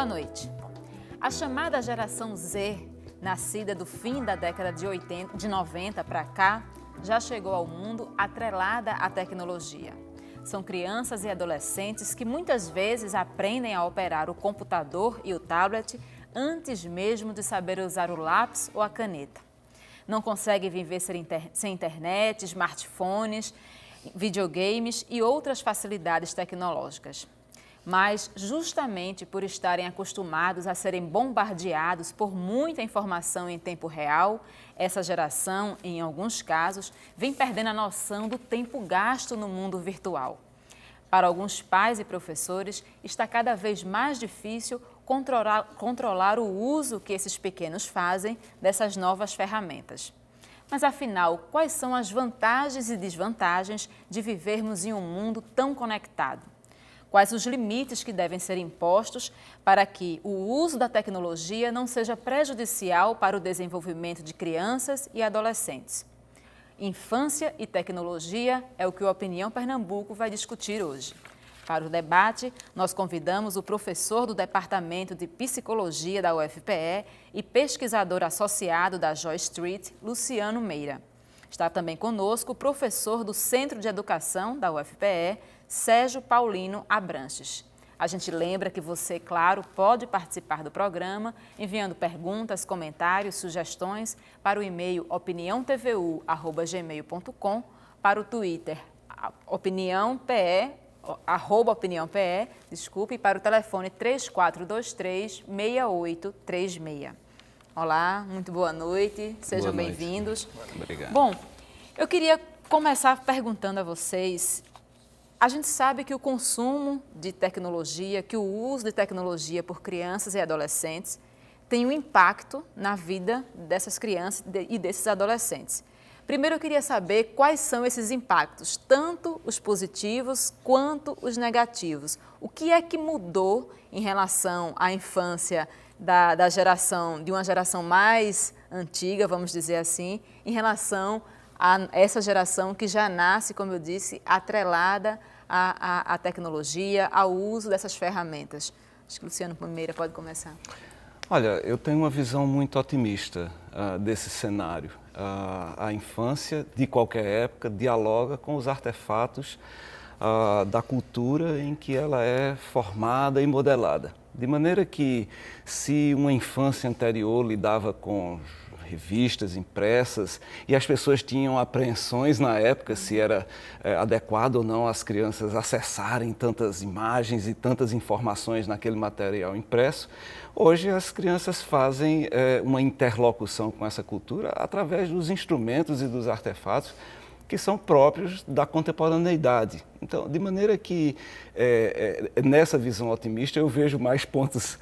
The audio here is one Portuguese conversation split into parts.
Boa noite. A chamada geração Z, nascida do fim da década de 90 para cá, já chegou ao mundo atrelada à tecnologia. São crianças e adolescentes que muitas vezes aprendem a operar o computador e o tablet antes mesmo de saber usar o lápis ou a caneta. Não conseguem viver sem internet, smartphones, videogames e outras facilidades tecnológicas. Mas, justamente por estarem acostumados a serem bombardeados por muita informação em tempo real, essa geração, em alguns casos, vem perdendo a noção do tempo gasto no mundo virtual. Para alguns pais e professores, está cada vez mais difícil controlar o uso que esses pequenos fazem dessas novas ferramentas. Mas, afinal, quais são as vantagens e desvantagens de vivermos em um mundo tão conectado? Quais os limites que devem ser impostos para que o uso da tecnologia não seja prejudicial para o desenvolvimento de crianças e adolescentes? Infância e tecnologia é o que o Opinião Pernambuco vai discutir hoje. Para o debate, nós convidamos o professor do Departamento de Psicologia da UFPE e pesquisador associado da Joy Street, Luciano Meira. Está também conosco o professor do Centro de Educação da UFPE, Sérgio Paulino Abranches. A gente lembra que você, claro, pode participar do programa enviando perguntas, comentários, sugestões para o e-mail opiniãotvu@gmail.com, para o Twitter @opiniãope, e para o telefone 3423-6836. Olá, muito boa noite, sejam bem-vindos. Obrigado. Bom, eu queria começar perguntando a vocês. A gente sabe que o consumo de tecnologia, que o uso de tecnologia por crianças e adolescentes tem um impacto na vida dessas crianças e desses adolescentes. Primeiro, eu queria saber quais são esses impactos, tanto os positivos quanto os negativos. O que é que mudou em relação à infância de uma geração mais antiga, vamos dizer assim, em relação a essa geração que já nasce, como eu disse, atrelada à tecnologia, ao uso dessas ferramentas? Acho que o Luciano Meira pode começar. Olha, eu tenho uma visão muito otimista desse cenário. A infância, de qualquer época, dialoga com os artefatos da cultura em que ela é formada e modelada. De maneira que, se uma infância anterior lidava com revistas impressas e as pessoas tinham apreensões na época se era adequado ou não as crianças acessarem tantas imagens e tantas informações naquele material impresso, hoje as crianças fazem uma interlocução com essa cultura através dos instrumentos e dos artefatos que são próprios da contemporaneidade. Então, de maneira que, nessa visão otimista, eu vejo mais pontos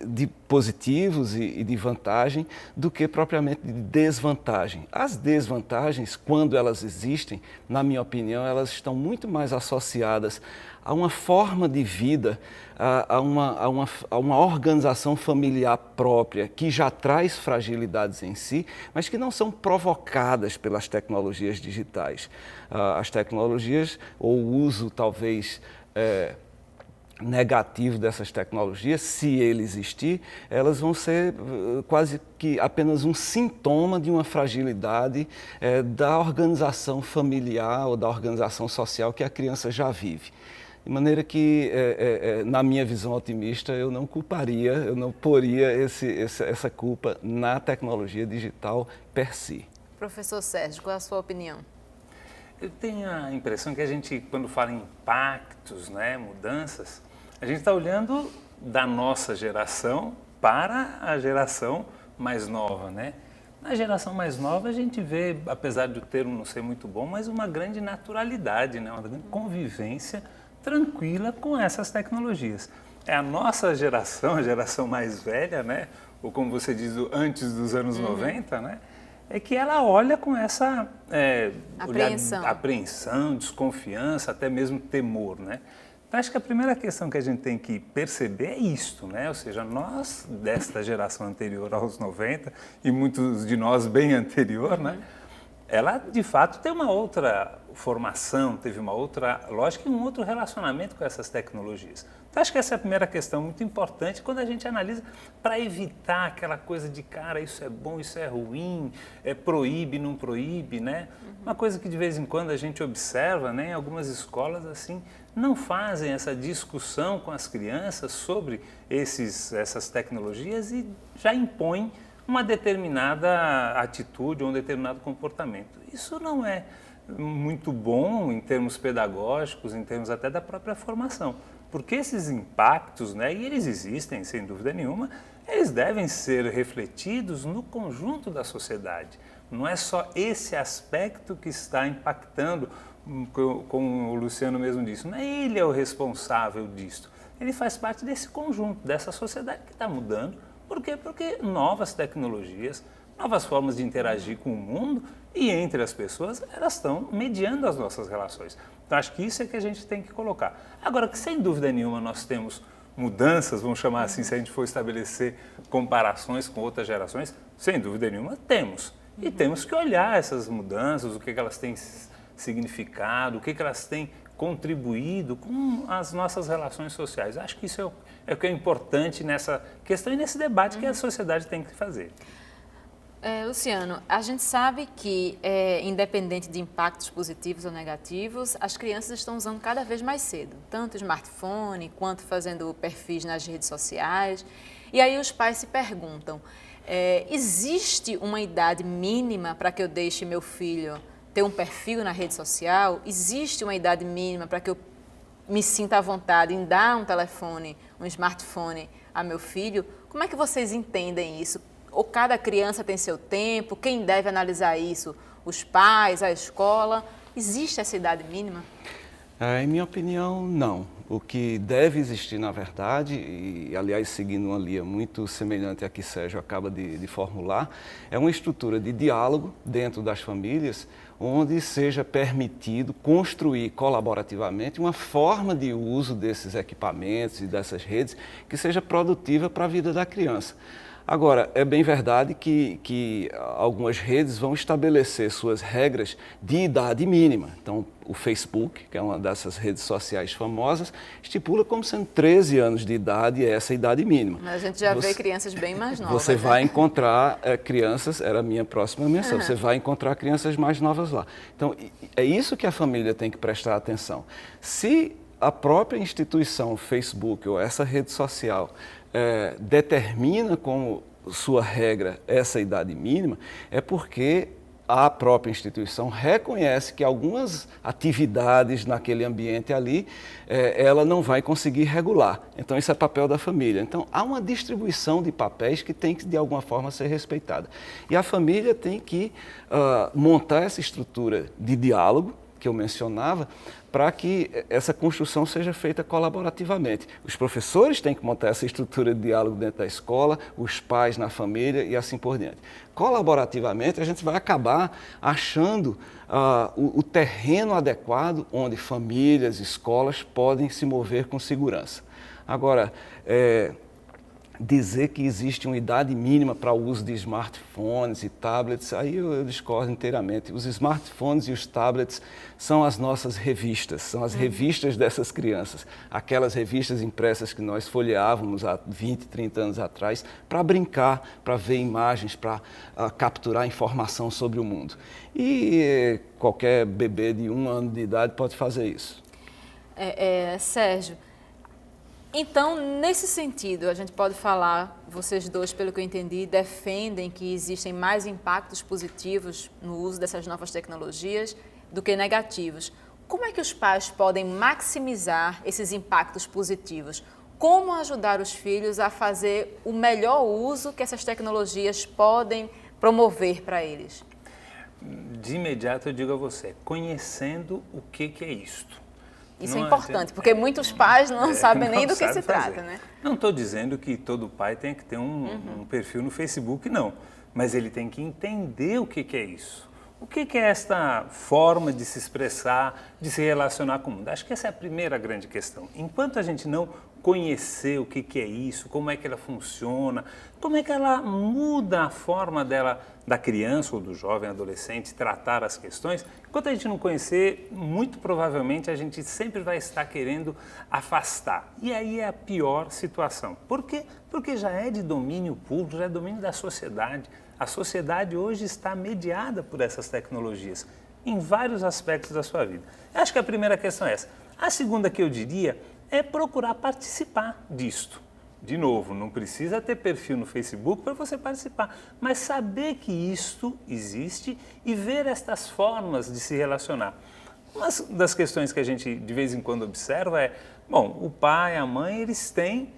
de positivos e de vantagem do que propriamente de desvantagem. As desvantagens, quando elas existem, na minha opinião, elas estão muito mais associadas a uma forma de vida, a uma organização familiar própria que já traz fragilidades em si, mas que não são provocadas pelas tecnologias digitais. As tecnologias, ou o uso talvez negativo dessas tecnologias, se ele existir, elas vão ser quase que apenas um sintoma de uma fragilidade da organização familiar ou da organização social que a criança já vive. De maneira que, na minha visão otimista, eu não poria essa culpa na tecnologia digital per si. Professor Sérgio, qual é a sua opinião? Eu tenho a impressão que a gente, quando fala em impactos, né, mudanças, a gente está olhando da nossa geração para a geração mais nova, né? Na geração mais nova a gente vê, apesar do termo não ser muito bom, mas uma grande naturalidade, né? Uma grande convivência tranquila com essas tecnologias. É a nossa geração, a geração mais velha, né? Ou como você diz, antes dos anos 90, né? É que ela olha com essa apreensão, desconfiança, até mesmo temor, né? Então, acho que a primeira questão que a gente tem que perceber é isto, né? Ou seja, nós, desta geração anterior aos 90, e muitos de nós bem anterior, né? Ela, de fato, tem uma outra formação, teve uma outra lógica e um outro relacionamento com essas tecnologias. Então, acho que essa é a primeira questão muito importante quando a gente analisa para evitar aquela coisa de, cara, isso é bom, isso é ruim, proíbe, não proíbe, né? Uma coisa que de vez em quando a gente observa, né, em algumas escolas, assim, não fazem essa discussão com as crianças sobre essas tecnologias e já impõem uma determinada atitude ou um determinado comportamento. Isso não é muito bom em termos pedagógicos, em termos até da própria formação, porque esses impactos, né, e eles existem, sem dúvida nenhuma, eles devem ser refletidos no conjunto da sociedade. Não é só esse aspecto que está impactando, como o Luciano mesmo disse, não é ele é o responsável disso, ele faz parte desse conjunto, dessa sociedade que está mudando. Por quê? Porque novas tecnologias, novas formas de interagir com o mundo e entre as pessoas, elas estão mediando as nossas relações. Então, acho que isso é que a gente tem que colocar. Agora, que sem dúvida nenhuma nós temos mudanças, vamos chamar assim, se a gente for estabelecer comparações com outras gerações, sem dúvida nenhuma temos. E temos que olhar essas mudanças, o que elas têm significado, o que elas têm contribuído com as nossas relações sociais. Acho que isso é o que é importante nessa questão e nesse debate que a sociedade tem que fazer. Luciano, a gente sabe que, independente de impactos positivos ou negativos, as crianças estão usando cada vez mais cedo, tanto o smartphone quanto fazendo perfis nas redes sociais. E aí os pais se perguntam, existe uma idade mínima para que eu deixe meu filho ter um perfil na rede social? Existe uma idade mínima para que eu me sinta à vontade em dar um telefone, um smartphone a meu filho? Como é que vocês entendem isso? Ou cada criança tem seu tempo? Quem deve analisar isso? Os pais, a escola? Existe essa idade mínima? Em minha opinião, não. O que deve existir, na verdade, e aliás seguindo uma linha muito semelhante à que Sérgio acaba de formular, é uma estrutura de diálogo dentro das famílias, onde seja permitido construir colaborativamente uma forma de uso desses equipamentos e dessas redes que seja produtiva para a vida da criança. Agora, é bem verdade que algumas redes vão estabelecer suas regras de idade mínima. Então, o Facebook, que é uma dessas redes sociais famosas, estipula como sendo 13 anos de idade essa idade mínima. Mas a gente já vê crianças bem mais novas. Você vai encontrar crianças, era a minha próxima menção, você vai encontrar crianças mais novas lá. Então, é isso que a família tem que prestar atenção. Se a própria instituição, o Facebook ou essa rede social, determina como sua regra essa idade mínima, é porque a própria instituição reconhece que algumas atividades naquele ambiente ali, ela não vai conseguir regular. Então, isso é papel da família. Então, há uma distribuição de papéis que tem que, de alguma forma, ser respeitada. E a família tem que montar essa estrutura de diálogo, que eu mencionava, para que essa construção seja feita colaborativamente. Os professores têm que montar essa estrutura de diálogo dentro da escola, os pais na família e assim por diante. Colaborativamente, a gente vai acabar achando o terreno adequado onde famílias, escolas podem se mover com segurança. Agora, dizer que existe uma idade mínima para o uso de smartphones e tablets, aí eu discordo inteiramente. Os smartphones e os tablets são as nossas revistas, são as revistas dessas crianças. Aquelas revistas impressas que nós folheávamos há 20, 30 anos atrás para brincar, para ver imagens, para capturar informação sobre o mundo. E qualquer bebê de 1 ano de idade pode fazer isso. Sérgio, então, nesse sentido, a gente pode falar, vocês dois, pelo que eu entendi, defendem que existem mais impactos positivos no uso dessas novas tecnologias do que negativos. Como é que os pais podem maximizar esses impactos positivos? Como ajudar os filhos a fazer o melhor uso que essas tecnologias podem promover para eles? De imediato eu digo a você, conhecendo o que é isto. Isso é importante, porque muitos pais não sabem nem do que se trata, né? Não estou dizendo que todo pai tem que ter um perfil no Facebook, não. Mas ele tem que entender o que é isso. O que é esta forma de se expressar, de se relacionar com o mundo? Acho que essa é a primeira grande questão. Enquanto a gente não conhecer o que é isso, como é que ela funciona, como é que ela muda a forma dela, da criança ou do jovem adolescente, tratar as questões. Enquanto a gente não conhecer, muito provavelmente a gente sempre vai estar querendo afastar. E aí é a pior situação. Por quê? Porque já é de domínio público, já é domínio da sociedade. A sociedade hoje está mediada por essas tecnologias, em vários aspectos da sua vida. Eu acho que a primeira questão é essa. A segunda que eu diria é procurar participar disto. De novo, não precisa ter perfil no Facebook para você participar, mas saber que isto existe e ver estas formas de se relacionar. Uma das questões que a gente de vez em quando observa é, bom, o pai, a mãe, eles têm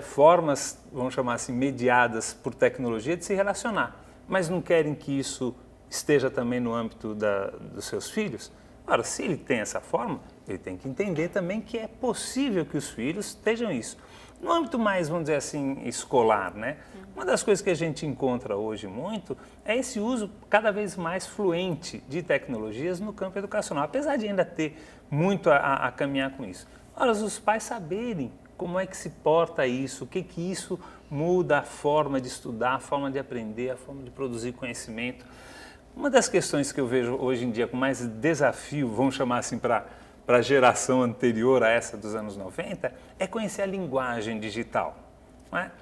formas, vamos chamar assim, mediadas por tecnologia de se relacionar, mas não querem que isso esteja também no âmbito dos seus filhos. Ora, se ele tem essa forma, ele tem que entender também que é possível que os filhos estejam isso. No âmbito mais, vamos dizer assim, escolar, né? Uma das coisas que a gente encontra hoje muito é esse uso cada vez mais fluente de tecnologias no campo educacional, apesar de ainda ter muito a caminhar com isso. Ora, os pais saberem como é que se porta isso, o que isso muda a forma de estudar, a forma de aprender, a forma de produzir conhecimento. Uma das questões que eu vejo hoje em dia com mais desafio, vamos chamar assim, para a geração anterior a essa dos anos 90, é conhecer a linguagem digital. Não é?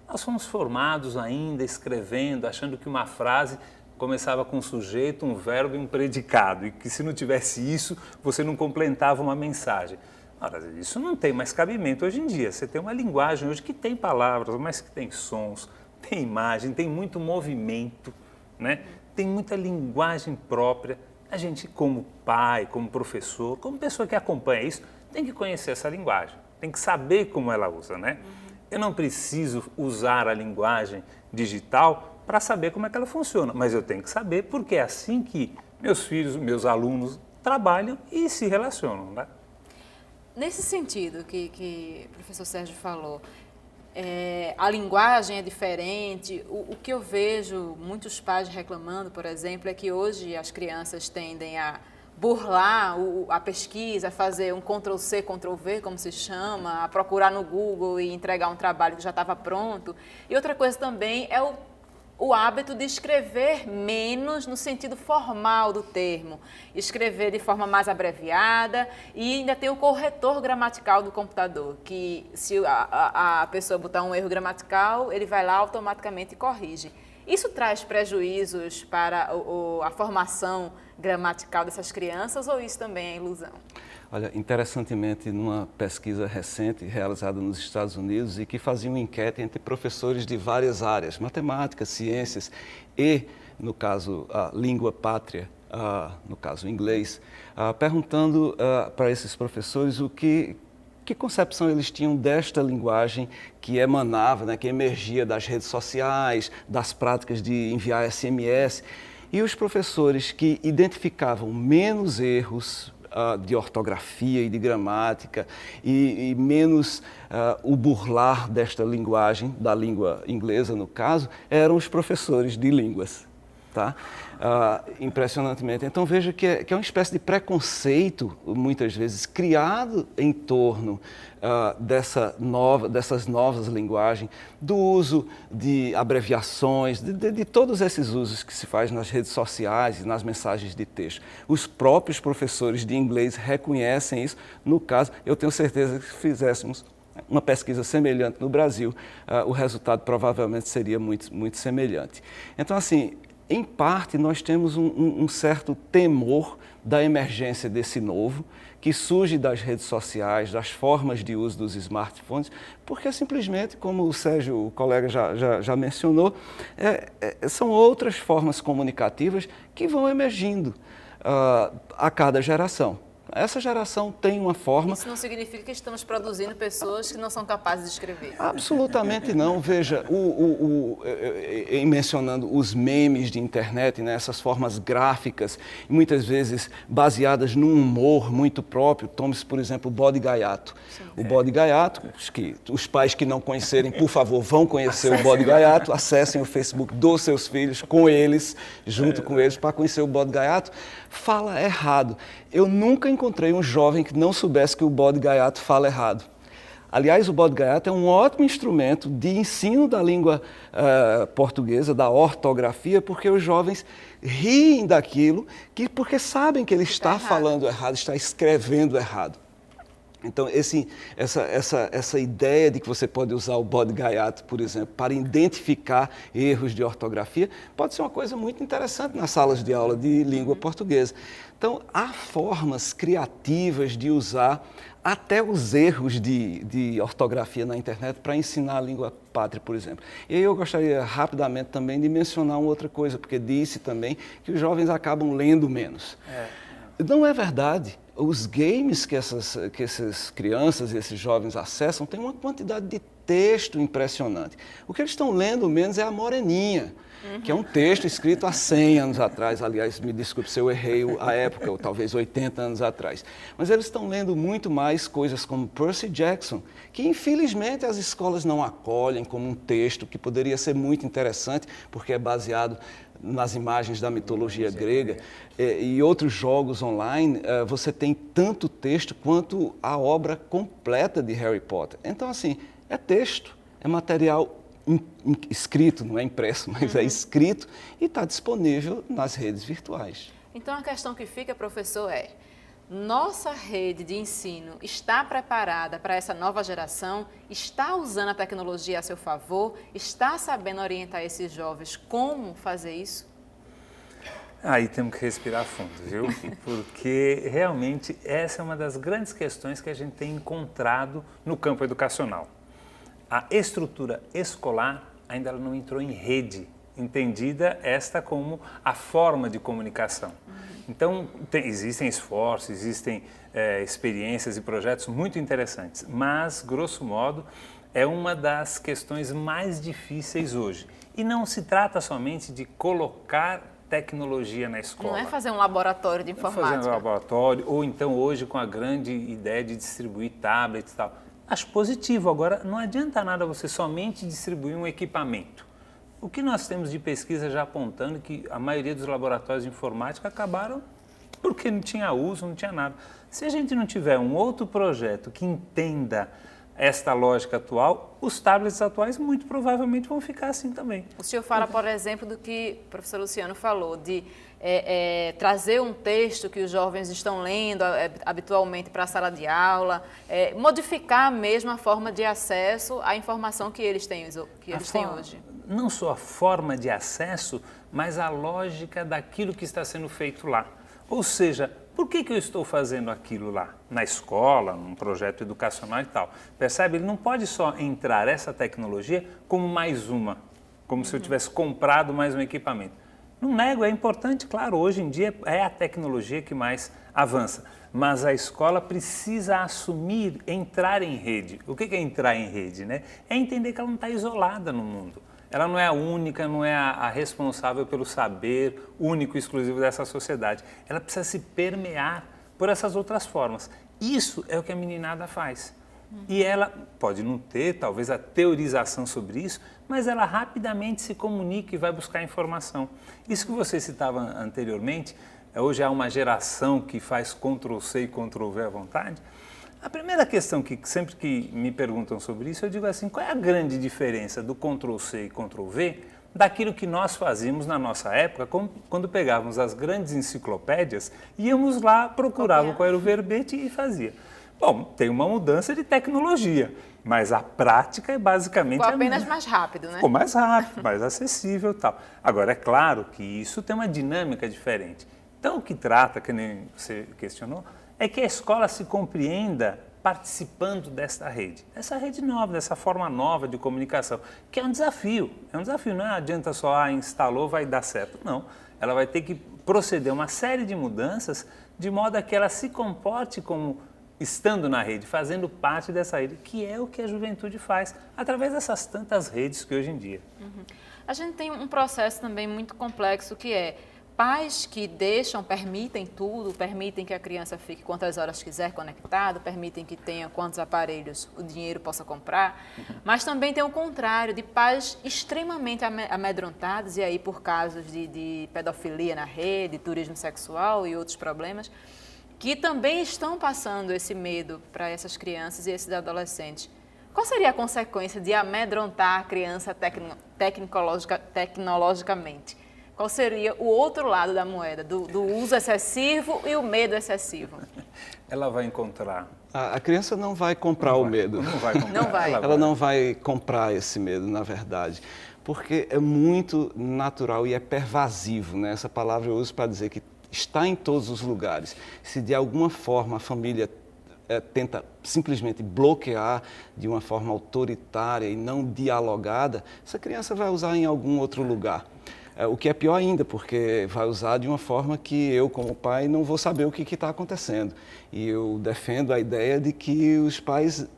Nós fomos formados ainda escrevendo, achando que uma frase começava com um sujeito, um verbo e um predicado, e que se não tivesse isso, você não completava uma mensagem. Ora, isso não tem mais cabimento hoje em dia. Você tem uma linguagem hoje que tem palavras, mas que tem sons, tem imagem, tem muito movimento, né? Tem muita linguagem própria. A gente, como pai, como professor, como pessoa que acompanha isso, tem que conhecer essa linguagem, tem que saber como ela usa, né? Eu não preciso usar a linguagem digital para saber como é que ela funciona, mas eu tenho que saber porque é assim que meus filhos, meus alunos trabalham e se relacionam, né? Nesse sentido que o professor Sérgio falou, a linguagem é diferente. O que eu vejo muitos pais reclamando, por exemplo, é que hoje as crianças tendem a burlar a pesquisa, a fazer um Ctrl+C, Ctrl+V, como se chama, a procurar no Google e entregar um trabalho que já estava pronto. E outra coisa também é o hábito de escrever menos no sentido formal do termo, escrever de forma mais abreviada, e ainda tem o corretor gramatical do computador, que se a pessoa botar um erro gramatical, ele vai lá automaticamente e corrige. Isso traz prejuízos para a formação gramatical dessas crianças ou isso também é ilusão? Olha, interessantemente, numa pesquisa recente realizada nos Estados Unidos e que fazia uma enquete entre professores de várias áreas, matemática, ciências e, no caso, a língua pátria, no caso inglês, perguntando para esses professores que concepção eles tinham desta linguagem que emanava, né, que emergia das redes sociais, das práticas de enviar SMS. E os professores que identificavam menos erros de ortografia e de gramática e menos o burlar desta linguagem, da língua inglesa no caso, eram os professores de línguas. Tá? Impressionantemente. Então veja que é uma espécie de preconceito, muitas vezes, criado em torno dessas novas linguagens, do uso de abreviações, de todos esses usos que se faz nas redes sociais e nas mensagens de texto. Os próprios professores de inglês reconhecem isso. No caso, eu tenho certeza que se fizéssemos uma pesquisa semelhante no Brasil, o resultado provavelmente seria muito, muito semelhante. Então, assim, em parte, nós temos um certo temor da emergência desse novo, que surge das redes sociais, das formas de uso dos smartphones, porque simplesmente, como o Sérgio, o colega, já mencionou, são outras formas comunicativas que vão emergindo a cada geração. Essa geração tem uma forma... Isso não significa que estamos produzindo pessoas que não são capazes de escrever. Absolutamente não. Veja, em mencionando os memes de internet, né, essas formas gráficas, muitas vezes baseadas num humor muito próprio. Tome-se, por exemplo, o Bode Gaiato. Sim. O Bode Gaiato, os pais que não conhecerem, por favor, vão conhecer o Bode Gaiato, acessem o Facebook dos seus filhos, com eles, junto com eles, para conhecer o Bode Gaiato. Fala errado. Eu nunca encontrei um jovem que não soubesse que o Bode Gaiato fala errado. Aliás, o bode gaiato é um ótimo instrumento de ensino da língua portuguesa, da ortografia, porque os jovens riem daquilo, porque sabem que ele está falando errado, está escrevendo errado. Então, essa ideia de que você pode usar o bode gaiato, por exemplo, para identificar erros de ortografia, pode ser uma coisa muito interessante nas salas de aula de língua portuguesa. Então, há formas criativas de usar até os erros de ortografia na internet para ensinar a língua pátria, por exemplo. E aí eu gostaria rapidamente também de mencionar uma outra coisa, porque disse também que os jovens acabam lendo menos. Não é verdade. Os games que essas crianças e esses jovens acessam têm uma quantidade de texto impressionante. O que eles estão lendo menos é a Moreninha, que é um texto escrito há 100 anos atrás. Aliás, me desculpe se eu errei a época, ou talvez 80 anos atrás. Mas eles estão lendo muito mais coisas como Percy Jackson, que infelizmente as escolas não acolhem como um texto que poderia ser muito interessante, porque é baseado nas imagens da mitologia grega e outros jogos online. Você tem tanto texto quanto a obra completa de Harry Potter. Então, assim, é texto, é material escrito, não é impresso, mas é escrito e está disponível nas redes virtuais. Então, a questão que fica, professor, é: nossa rede de ensino está preparada para essa nova geração? Está usando a tecnologia a seu favor? Está sabendo orientar esses jovens como fazer isso? Aí temos que respirar fundo, viu? Porque realmente essa é uma das grandes questões que a gente tem encontrado no campo educacional. A estrutura escolar ainda não entrou em rede, entendida esta como a forma de comunicação. Então, existem esforços, existem experiências e projetos muito interessantes, mas, grosso modo, é uma das questões mais difíceis hoje. E não se trata somente de colocar tecnologia na escola. Não é fazer um laboratório de informática. Fazer um laboratório, ou então hoje com a grande ideia de distribuir tablets e tal. Acho positivo. Agora, não adianta nada você somente distribuir um equipamento. O que nós temos de pesquisa já apontando que a maioria dos laboratórios de informática acabaram porque não tinha uso, não tinha nada. Se a gente não tiver um outro projeto que entenda esta lógica atual, os tablets atuais muito provavelmente vão ficar assim também. O senhor fala, por exemplo, do que o professor Luciano falou, de trazer um texto que os jovens estão lendo habitualmente para a sala de aula, modificar mesmo a forma de acesso à informação que eles têm hoje. Não só a forma de acesso, mas a lógica daquilo que está sendo feito lá. Ou seja, por que eu estou fazendo aquilo lá? Na escola, num projeto educacional e tal. Percebe? Ele não pode só entrar essa tecnologia como mais uma, como se eu tivesse comprado mais um equipamento. Não nego, é importante, claro, hoje em dia é a tecnologia que mais avança, mas a escola precisa assumir, entrar em rede. O que é entrar em rede, né? É entender que ela não está isolada no mundo. Ela não é a única, não é a responsável pelo saber único e exclusivo dessa sociedade. Ela precisa se permear por essas outras formas. Isso é o que a meninada faz. E ela pode não ter, talvez, a teorização sobre isso, mas ela rapidamente se comunica e vai buscar informação. Isso que você citava anteriormente, hoje há uma geração que faz Ctrl+C e Ctrl+V à vontade. A primeira questão que sempre que me perguntam sobre isso, eu digo assim: qual é a grande diferença do Ctrl+C e Ctrl+V daquilo que nós fazíamos na nossa época, quando pegávamos as grandes enciclopédias, íamos lá, procurávamos qual era o verbete e fazia. Bom, tem uma mudança de tecnologia, mas a prática é basicamente ficou apenas mais rápido, né? Ficou mais rápido, mais acessível e tal. Agora, é claro que isso tem uma dinâmica diferente. Então, o que trata, que nem você questionou, é que a escola se compreenda participando dessa rede nova, dessa forma nova de comunicação, que é um desafio, não adianta só, instalou, vai dar certo, não. Ela vai ter que proceder uma série de mudanças de modo a que ela se comporte como estando na rede, fazendo parte dessa rede, que é o que a juventude faz, através dessas tantas redes que hoje em dia. A gente tem um processo também muito complexo que é pais que permitem tudo, permitem que a criança fique quantas horas quiser conectado, permitem que tenha quantos aparelhos o dinheiro possa comprar, mas também tem o contrário, de pais extremamente amedrontados, e aí por casos de pedofilia na rede, turismo sexual e outros problemas, que também estão passando esse medo para essas crianças e esses adolescentes. Qual seria a consequência de amedrontar a criança tecnologicamente? Qual seria o outro lado da moeda, do uso excessivo e o medo excessivo? Ela vai encontrar. A criança não vai comprar o medo. Não vai comprar. Não vai. Ela não vai comprar esse medo, na verdade, porque é muito natural e é pervasivo, né? Essa palavra eu uso para dizer que está em todos os lugares. Se de alguma forma a família tenta simplesmente bloquear de uma forma autoritária e não dialogada, essa criança vai usar em algum outro lugar. O que é pior ainda, porque vai usar de uma forma que eu, como pai, não vou saber o que está acontecendo. E eu defendo a ideia de que os pais,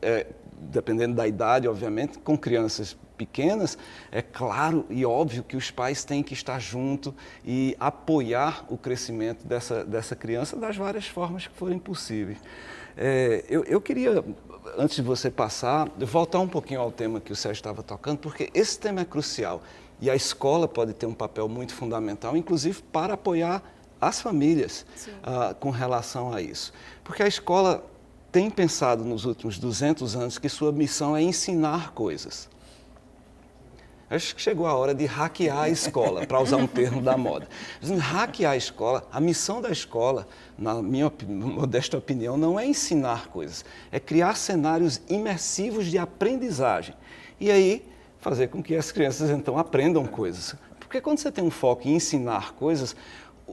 dependendo da idade, obviamente, com crianças pequenas, é claro e óbvio que os pais têm que estar junto e apoiar o crescimento dessa criança das várias formas que forem possíveis. Eu queria, antes de você passar, voltar um pouquinho ao tema que o Sérgio estava tocando, porque esse tema é crucial. E a escola pode ter um papel muito fundamental, inclusive para apoiar as famílias com relação a isso. Porque a escola tem pensado nos últimos 200 anos que sua missão é ensinar coisas. Acho que chegou a hora de hackear a escola, para usar um termo da moda. Hackear a escola, a missão da escola, na minha modesta opinião, não é ensinar coisas, é criar cenários imersivos de aprendizagem. E aí, fazer com que as crianças, então, aprendam coisas. Porque quando você tem um foco em ensinar coisas,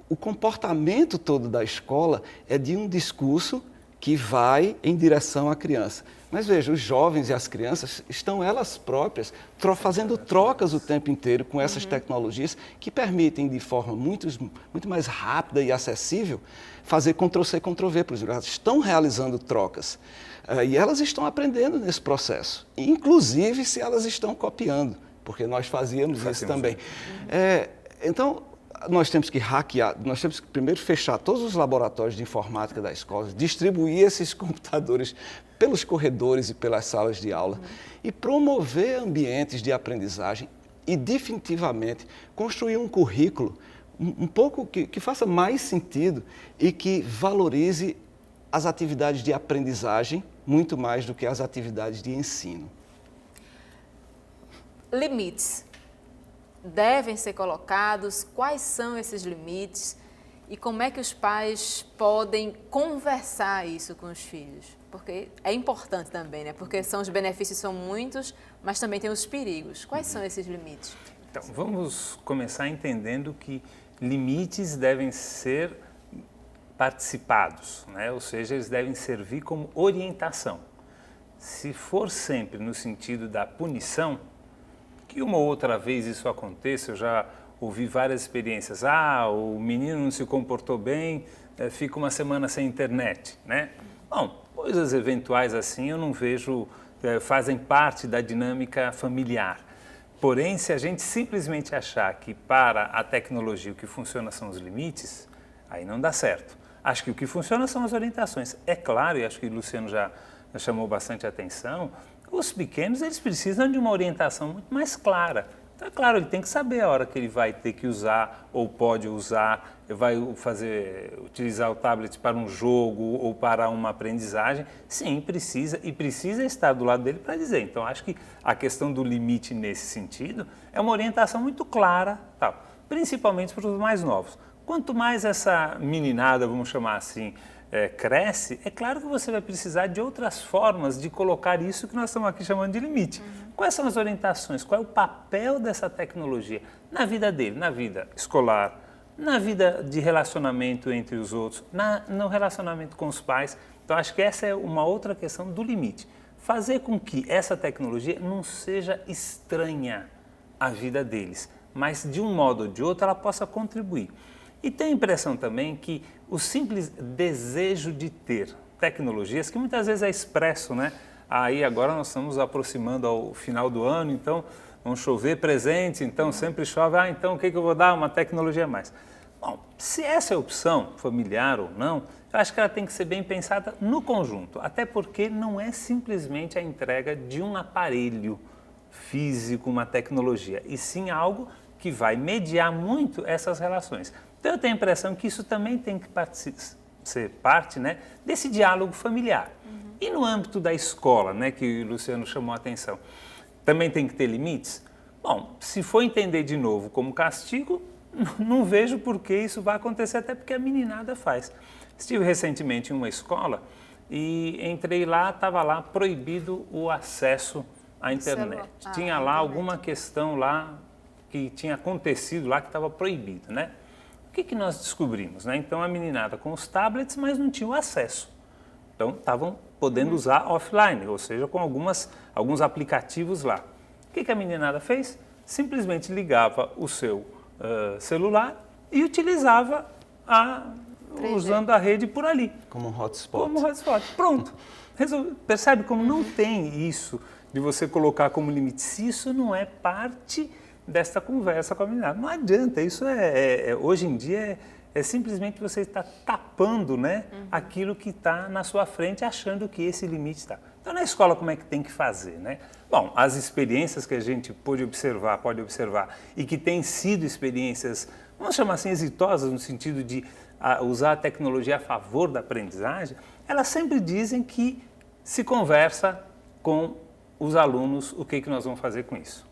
o comportamento todo da escola é de um discurso que vai em direção à criança. Mas veja, os jovens e as crianças estão elas próprias fazendo trocas o tempo inteiro com essas tecnologias que permitem, de forma muito mais rápida e acessível, fazer Ctrl-C, Ctrl-V para os jurados. Estão realizando trocas. E elas estão aprendendo nesse processo, inclusive se elas estão copiando, porque nós fazíamos isso também. Então, nós temos que hackear, nós temos que primeiro fechar todos os laboratórios de informática da escola, distribuir esses computadores pelos corredores e pelas salas de aula e promover ambientes de aprendizagem e definitivamente construir um currículo um pouco que faça mais sentido e que valorize as atividades de aprendizagem muito mais do que as atividades de ensino. Limites devem ser colocados? Quais são esses limites? E como é que os pais podem conversar isso com os filhos? Porque é importante também, né? Porque os benefícios são muitos, mas também tem os perigos. Quais são esses limites? Então, vamos começar entendendo que limites devem ser participados, né? Ou seja, eles devem servir como orientação. Se for sempre no sentido da punição, que uma ou outra vez isso aconteça, eu já ouvi várias experiências. O menino não se comportou bem, fica uma semana sem internet, né? Bom, coisas eventuais assim eu não vejo, fazem parte da dinâmica familiar. Porém, se a gente simplesmente achar que para a tecnologia o que funciona são os limites, aí não dá certo. Acho que o que funciona são as orientações. É claro, e acho que o Luciano já chamou bastante atenção, os pequenos eles precisam de uma orientação muito mais clara. Então, é claro, ele tem que saber a hora que ele vai ter que usar ou pode usar, vai utilizar o tablet para um jogo ou para uma aprendizagem. Sim, precisa, e precisa estar do lado dele para dizer. Então, acho que a questão do limite nesse sentido é uma orientação muito clara, tal, principalmente para os mais novos. Quanto mais essa meninada, vamos chamar assim, cresce, é claro que você vai precisar de outras formas de colocar isso que nós estamos aqui chamando de limite. Quais são as orientações? Qual é o papel dessa tecnologia na vida dele, na vida escolar, na vida de relacionamento entre os outros, no relacionamento com os pais? Então, acho que essa é uma outra questão do limite. Fazer com que essa tecnologia não seja estranha à vida deles, mas de um modo ou de outro ela possa contribuir. E tenho a impressão também que o simples desejo de ter tecnologias, que muitas vezes é expresso, né? Aí agora nós estamos aproximando ao final do ano, então vão chover presentes, então sempre chove, então o que eu vou dar? Uma tecnologia a mais. Bom, se essa é a opção, familiar ou não, eu acho que ela tem que ser bem pensada no conjunto, até porque não é simplesmente a entrega de um aparelho físico, uma tecnologia, e sim algo que vai mediar muito essas relações. Então, eu tenho a impressão que isso também tem que ser parte, né, desse diálogo familiar. E no âmbito da escola, né, que o Luciano chamou a atenção, também tem que ter limites? Bom, se for entender de novo como castigo, não vejo por que isso vai acontecer, até porque a meninada faz. Estive recentemente em uma escola e entrei lá, estava lá proibido o acesso à internet. Tinha lá alguma questão lá que tinha acontecido lá que estava proibido, né? O que nós descobrimos, né? Então a meninada com os tablets, mas não tinha o acesso. Então estavam podendo usar offline, ou seja, com alguns aplicativos lá. O que a meninada fez? Simplesmente ligava o seu celular e utilizava usando a rede por ali. Como um hotspot. Como um hotspot. Pronto. Percebe como não tem isso de você colocar como limite? Se isso não é parte desta conversa com a meninada. Não adianta. Isso hoje em dia é simplesmente você estar tapando, né, aquilo que está na sua frente, achando que esse limite está. Então, na escola, como é que tem que fazer, né? Bom, as experiências que a gente pode observar, e que têm sido experiências, vamos chamar assim, exitosas, no sentido de usar a tecnologia a favor da aprendizagem, elas sempre dizem que se conversa com os alunos o que nós vamos fazer com isso.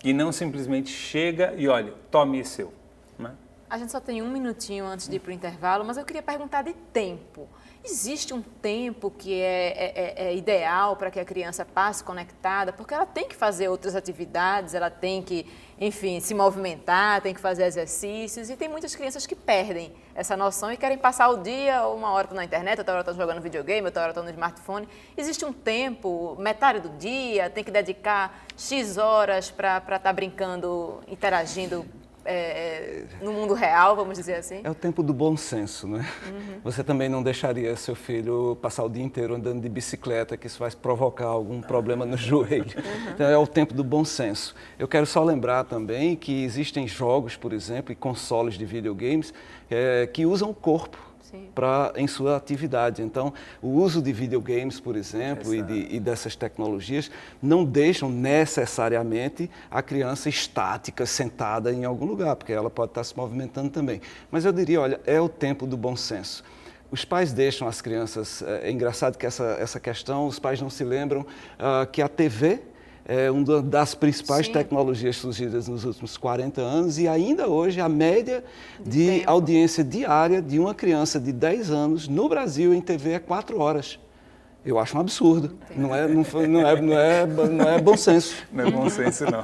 E não simplesmente chega e olha, tome esse seu. Né? A gente só tem um minutinho antes de ir para o intervalo, mas eu queria perguntar de tempo. Existe um tempo que é ideal para que a criança passe conectada? Porque ela tem que fazer outras atividades, ela tem que, enfim, se movimentar, tem que fazer exercícios. E tem muitas crianças que perdem essa noção e querem passar o dia, uma hora na internet, outra hora estão jogando videogame, outra hora estão no smartphone. Existe um tempo, metade do dia, tem que dedicar X horas para estar brincando, interagindo no mundo real, vamos dizer assim? É o tempo do bom senso, né? Você também não deixaria seu filho passar o dia inteiro andando de bicicleta, que isso vai provocar algum problema no joelho. Então é o tempo do bom senso. Eu quero só lembrar também que existem jogos, por exemplo, e consoles de videogames que usam o corpo em sua atividade. Então, o uso de videogames, por exemplo, e dessas tecnologias, não deixam necessariamente a criança estática, sentada em algum lugar, porque ela pode estar se movimentando também. Mas eu diria, olha, é o tempo do bom senso. Os pais deixam as crianças... É engraçado que essa questão, os pais não se lembram que a TV é uma das principais tecnologias surgidas nos últimos 40 anos e ainda hoje a média de audiência diária de uma criança de 10 anos no Brasil em TV é 4 horas. Eu acho um absurdo. Não é bom senso. Não é bom senso, não.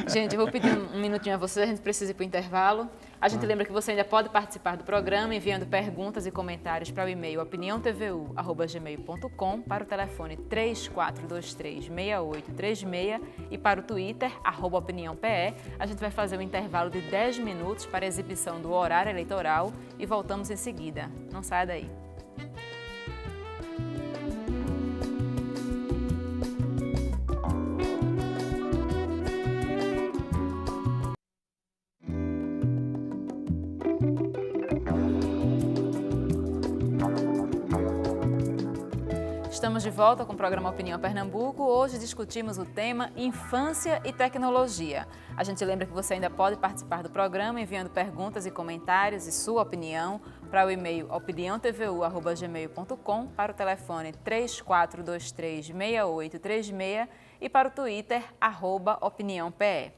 Gente, eu vou pedir um minutinho a vocês, a gente precisa ir para o intervalo. A gente lembra que você ainda pode participar do programa enviando perguntas e comentários para o e-mail opiniãotvu@gmail.com, para o telefone 34236836 e para o Twitter, @opiniãope. A gente vai fazer um intervalo de 10 minutos para a exibição do horário eleitoral e voltamos em seguida. Não saia daí. Estamos de volta com o programa Opinião Pernambuco. Hoje discutimos o tema Infância e Tecnologia. A gente lembra que você ainda pode participar do programa enviando perguntas e comentários e sua opinião para o e-mail opiniãotvu@gmail.com, para o telefone 34236836 e para o Twitter, @opiniãope.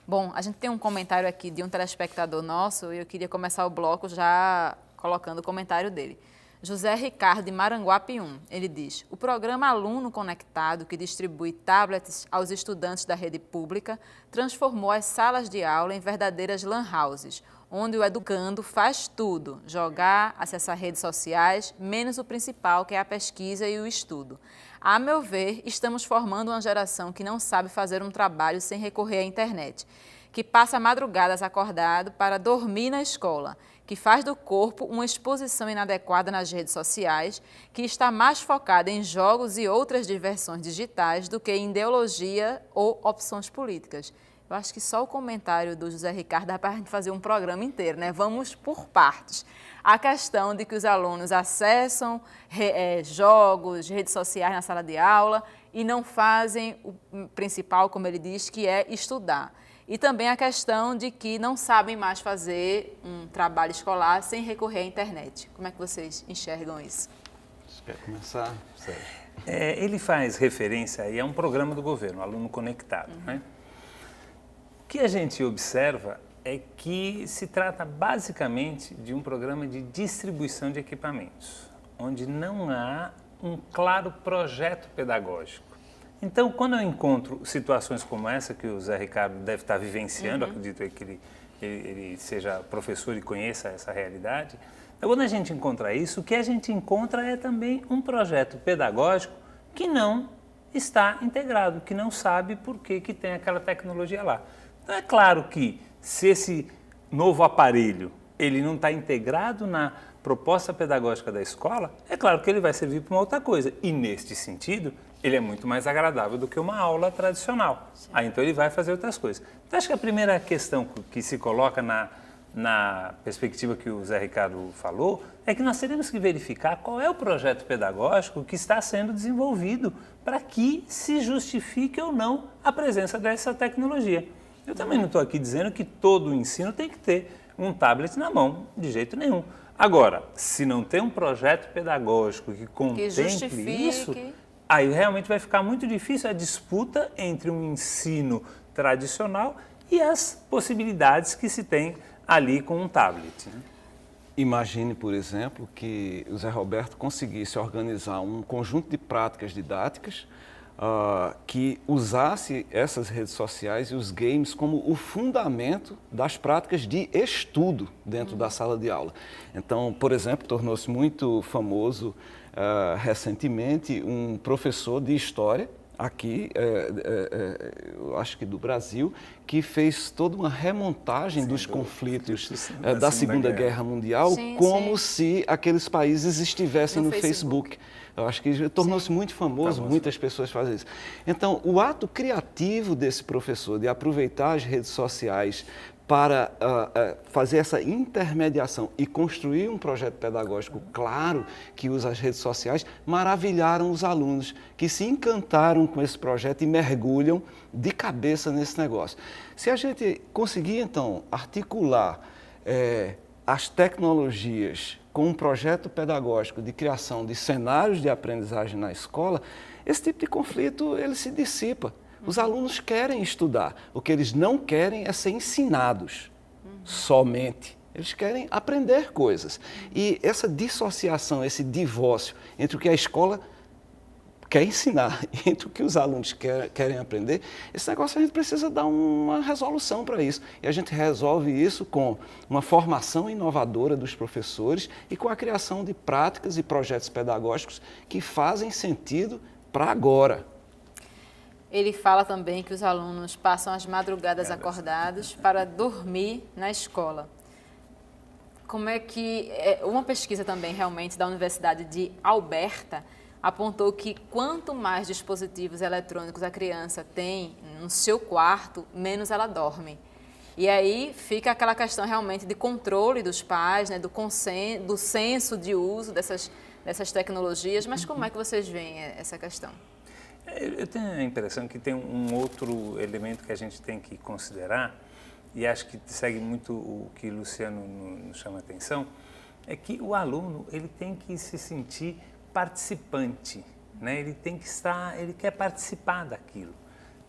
Bom, a gente tem um comentário aqui de um telespectador nosso e eu queria começar o bloco já colocando o comentário dele. José Ricardo, de Maranguape 1, ele diz: o programa Aluno Conectado, que distribui tablets aos estudantes da rede pública, transformou as salas de aula em verdadeiras lan houses, onde o educando faz tudo, jogar, acessar redes sociais, menos o principal, que é a pesquisa e o estudo. A meu ver, estamos formando uma geração que não sabe fazer um trabalho sem recorrer à internet, que passa madrugadas acordado para dormir na escola, que faz do corpo uma exposição inadequada nas redes sociais, que está mais focada em jogos e outras diversões digitais do que em ideologia ou opções políticas. Eu acho que só o comentário do José Ricardo dá para a gente fazer um programa inteiro, né? Vamos por partes. A questão de que os alunos acessam jogos, redes sociais na sala de aula e não fazem o principal, como ele diz, que é estudar. E também a questão de que não sabem mais fazer um trabalho escolar sem recorrer à internet. Como é que vocês enxergam isso? Você quer começar, Sérgio? Ele faz referência aí a um programa do governo, Aluno Conectado. Né? O que a gente observa é que se trata basicamente de um programa de distribuição de equipamentos, onde não há um claro projeto pedagógico. Então, quando eu encontro situações como essa, que o Zé Ricardo deve estar vivenciando, acredito que ele seja professor e conheça essa realidade, então, quando a gente encontra isso, o que a gente encontra é também um projeto pedagógico que não está integrado, que não sabe por que tem aquela tecnologia lá. Então, é claro que se esse novo aparelho ele não está integrado na proposta pedagógica da escola, é claro que ele vai servir para uma outra coisa. E, neste sentido, ele é muito mais agradável do que uma aula tradicional. Aí, então, ele vai fazer outras coisas. Então, acho que a primeira questão que se coloca na perspectiva que o Zé Ricardo falou, é que nós teremos que verificar qual é o projeto pedagógico que está sendo desenvolvido para que se justifique ou não a presença dessa tecnologia. Eu também não estou aqui dizendo que todo o ensino tem que ter um tablet na mão, de jeito nenhum. Agora, se não tem um projeto pedagógico que contemple isso, aí realmente vai ficar muito difícil a disputa entre um ensino tradicional e as possibilidades que se tem ali com um tablet. Né? Imagine, por exemplo, que o Zé Roberto conseguisse organizar um conjunto de práticas didáticas que usasse essas redes sociais e os games como o fundamento das práticas de estudo dentro da sala de aula. Então, por exemplo, tornou-se muito famoso recentemente um professor de história aqui, eu acho que do Brasil, que fez toda uma remontagem dos conflitos da Segunda Guerra Mundial, como se aqueles países estivessem no Facebook. Eu acho que tornou-se muito famoso, muitas pessoas fazem isso. Então, o ato criativo desse professor de aproveitar as redes sociais para fazer essa intermediação e construir um projeto pedagógico claro que usa as redes sociais, maravilharam os alunos que se encantaram com esse projeto e mergulham de cabeça nesse negócio. Se a gente conseguir, então, articular as tecnologias com um projeto pedagógico de criação de cenários de aprendizagem na escola, esse tipo de conflito ele se dissipa. Os alunos querem estudar, o que eles não querem é ser ensinados somente. Eles querem aprender coisas. E essa dissociação, esse divórcio entre o que a escola quer ensinar e entre o que os alunos querem aprender, esse negócio a gente precisa dar uma resolução para isso. E a gente resolve isso com uma formação inovadora dos professores e com a criação de práticas e projetos pedagógicos que fazem sentido para agora. Ele fala também que os alunos passam as madrugadas acordados para dormir na escola. Como é que... Uma pesquisa também realmente da Universidade de Alberta apontou que quanto mais dispositivos eletrônicos a criança tem no seu quarto, menos ela dorme. E aí fica aquela questão realmente de controle dos pais, né, do senso de uso dessas tecnologias. Mas como é que vocês veem essa questão? Eu tenho a impressão que tem um outro elemento que a gente tem que considerar, e acho que segue muito o que o Luciano nos chama a atenção, é que o aluno ele tem que se sentir participante, né? Ele quer participar daquilo.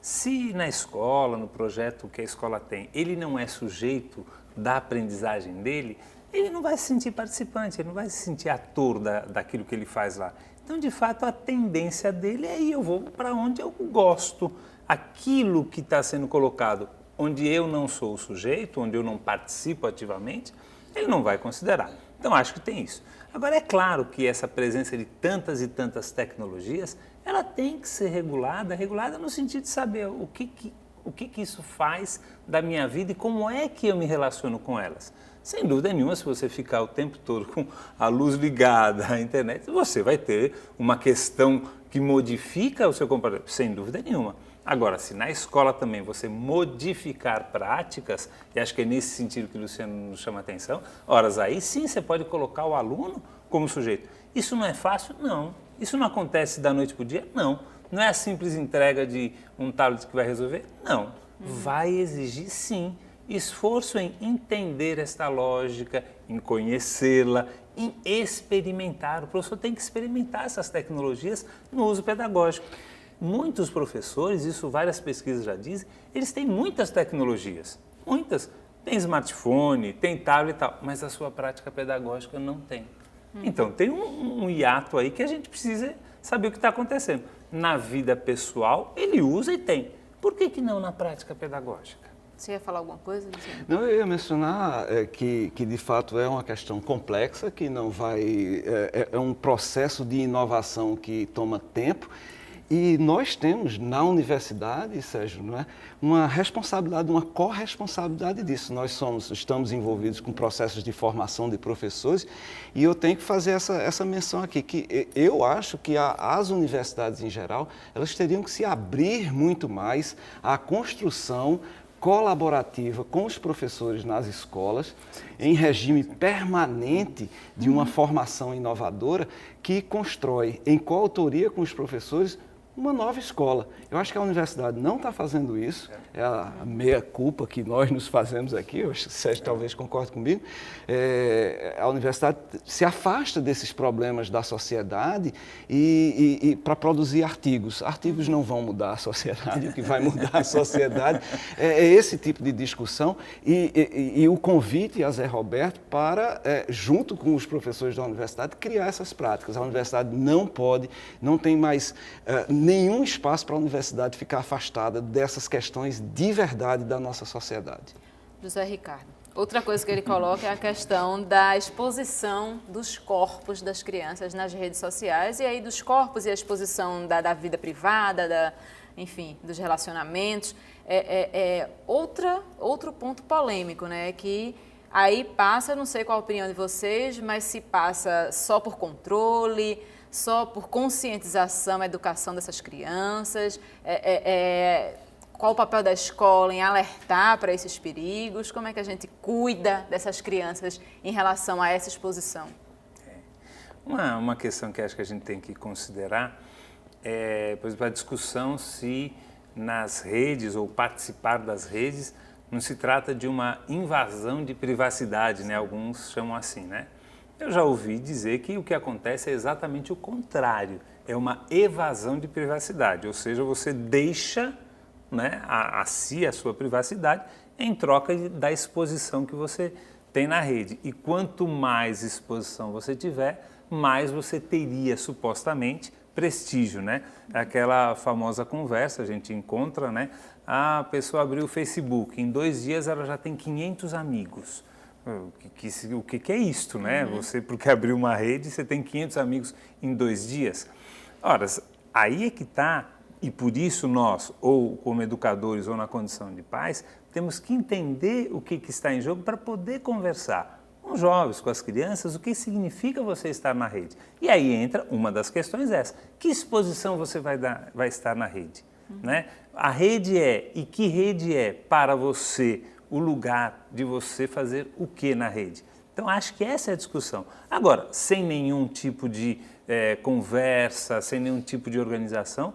Se na escola, no projeto que a escola tem, ele não é sujeito da aprendizagem dele, ele não vai se sentir participante, ele não vai se sentir ator daquilo que ele faz lá. Então, de fato, a tendência dele é eu vou para onde eu gosto. Aquilo que está sendo colocado, onde eu não sou o sujeito, onde eu não participo ativamente, ele não vai considerar. Então, acho que tem isso. Agora, é claro que essa presença de tantas e tantas tecnologias, ela tem que ser regulada no sentido de saber o que isso faz da minha vida e como é que eu me relaciono com elas. Sem dúvida nenhuma, se você ficar o tempo todo com a luz ligada, a internet, você vai ter uma questão que modifica o seu comportamento, sem dúvida nenhuma. Agora, se na escola também você modificar práticas, e acho que é nesse sentido que o Luciano nos chama a atenção, horas aí sim você pode colocar o aluno como sujeito. Isso não é fácil? Não. Isso não acontece da noite para o dia? Não. Não é a simples entrega de um tablet que vai resolver? Não. Vai exigir sim esforço em entender esta lógica, em conhecê-la, em experimentar. O professor tem que experimentar essas tecnologias no uso pedagógico. Muitos professores, isso várias pesquisas já dizem, eles têm muitas tecnologias, muitas. Tem smartphone, tem tablet e tal, mas a sua prática pedagógica não tem. Então, tem um hiato aí que a gente precisa saber o que está acontecendo. Na vida pessoal, ele usa e tem. Por que não na prática pedagógica? Você ia falar alguma coisa, Luciano? Não, eu ia mencionar que de fato é uma questão complexa, que não vai... É um processo de inovação que toma tempo. E nós temos na universidade, Sérgio, não é, uma responsabilidade, uma corresponsabilidade disso. Nós estamos envolvidos com processos de formação de professores e eu tenho que fazer essa menção aqui, que eu acho que as universidades em geral, elas teriam que se abrir muito mais à construção colaborativa com os professores nas escolas, em regime permanente de uma formação inovadora que constrói, em coautoria com os professores, uma nova escola. Eu acho que a universidade não está fazendo isso, é a meia-culpa que nós nos fazemos aqui, o Sérgio talvez concorde comigo. A universidade se afasta desses problemas da sociedade e para produzir artigos. Artigos não vão mudar a sociedade, o que vai mudar a sociedade é esse tipo de discussão e o convite a Zé Roberto para, junto com os professores da universidade, criar essas práticas. A universidade não tem mais nenhum espaço para a universidade ficar afastada dessas questões de verdade da nossa sociedade. José Ricardo. Outra coisa que ele coloca é a questão da exposição dos corpos das crianças nas redes sociais, e aí dos corpos e a exposição da vida privada, enfim, dos relacionamentos. Outro ponto polêmico, né, que aí passa, não sei qual a opinião de vocês, mas se passa só por controle, só por conscientização, educação dessas crianças, qual o papel da escola em alertar para esses perigos, como é que a gente cuida dessas crianças em relação a essa exposição? Uma questão que acho que a gente tem que considerar é, por exemplo, a discussão se nas redes ou participar das redes não se trata de uma invasão de privacidade, né? Alguns chamam assim, né? Eu já ouvi dizer que o que acontece é exatamente o contrário, é uma evasão de privacidade, ou seja, você deixa, né, a sua privacidade em troca da exposição que você tem na rede. E quanto mais exposição você tiver, mais você teria supostamente prestígio, né? Aquela famosa conversa, a gente encontra, né? A pessoa abriu o Facebook, em 2 dias ela já tem 500 amigos. O que é isto, né? Você, porque abriu uma rede, você tem 500 amigos em 2 dias. Ora, aí é que está, e por isso nós, ou como educadores ou na condição de pais, temos que entender o que está em jogo para poder conversar com os jovens, com as crianças, o que significa você estar na rede. E aí entra uma das questões essa, que exposição você vai estar na rede? Né? A rede e que rede é para você o lugar de você fazer o que na rede? Então, acho que essa é a discussão. Agora, sem nenhum tipo de conversa, sem nenhum tipo de organização,